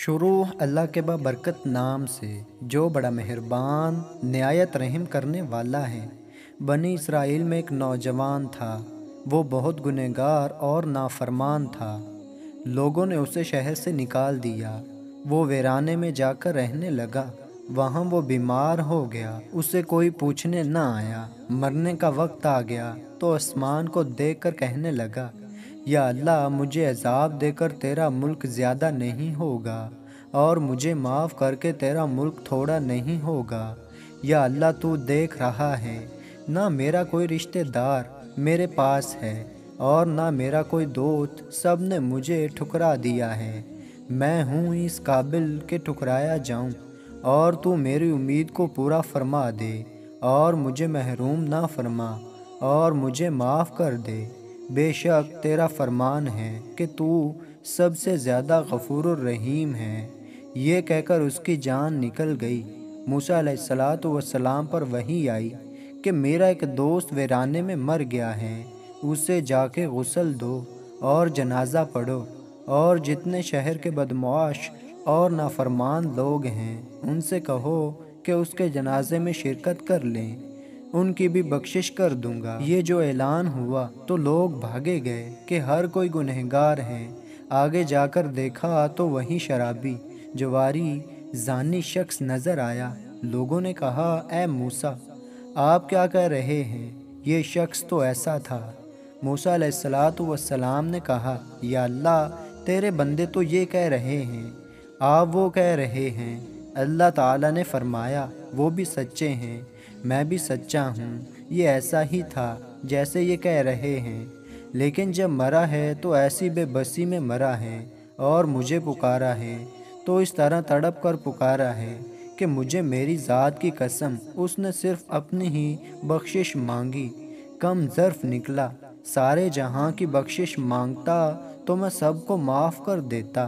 شروع اللہ کے بابرکت نام سے جو بڑا مہربان نہایت رحم کرنے والا ہے۔ بنی اسرائیل میں ایک نوجوان تھا، وہ بہت گنہگار اور نافرمان تھا۔ لوگوں نے اسے شہر سے نکال دیا، وہ ویرانے میں جا کر رہنے لگا۔ وہاں وہ بیمار ہو گیا، اسے کوئی پوچھنے نہ آیا۔ مرنے کا وقت آ گیا تو آسمان کو دیکھ کر کہنے لگا، یا اللہ، مجھے عذاب دے کر تیرا ملک زیادہ نہیں ہوگا اور مجھے معاف کر کے تیرا ملک تھوڑا نہیں ہوگا۔ یا اللہ، تو دیکھ رہا ہے، نہ میرا کوئی رشتہ دار میرے پاس ہے اور نہ میرا کوئی دوست، سب نے مجھے ٹھکرا دیا ہے۔ میں ہوں اس قابل کہ ٹھکرایا جاؤں، اور تو میری امید کو پورا فرما دے اور مجھے محروم نہ فرما اور مجھے معاف کر دے۔ بے شک تیرا فرمان ہے کہ تو سب سے زیادہ غفور الرحیم ہے۔ یہ کہہ کر اس کی جان نکل گئی۔ موسیٰ علیہ السلام پر وحی آئی کہ میرا ایک دوست ویرانے میں مر گیا ہے، اسے جا کے غسل دو اور جنازہ پڑھو، اور جتنے شہر کے بدمعاش اور نافرمان لوگ ہیں ان سے کہو کہ اس کے جنازے میں شرکت کر لیں، ان کی بھی بخشش کر دوں گا۔ یہ جو اعلان ہوا تو لوگ بھاگے گئے کہ ہر کوئی گنہگار ہے۔ آگے جا کر دیکھا تو وہیں شرابی، جواری، زانی شخص نظر آیا۔ لوگوں نے کہا، اے موسیٰ، آپ کیا کہہ رہے ہیں؟ یہ شخص تو ایسا تھا۔ موسیٰ علیہ السلام نے کہا، یا اللہ، تیرے بندے تو یہ کہہ رہے ہیں، آپ وہ کہہ رہے ہیں۔ اللہ تعالیٰ نے فرمایا، وہ بھی سچے ہیں، میں بھی سچا ہوں۔ یہ ایسا ہی تھا جیسے یہ کہہ رہے ہیں، لیکن جب مرا ہے تو ایسی بے بسی میں مرا ہے اور مجھے پکارا ہے تو اس طرح تڑپ کر پکارا ہے کہ مجھے میری ذات کی قسم اس نے صرف اپنی ہی بخشش مانگی۔ کم ظرف نکلا، سارے جہاں کی بخشش مانگتا تو میں سب کو معاف کر دیتا۔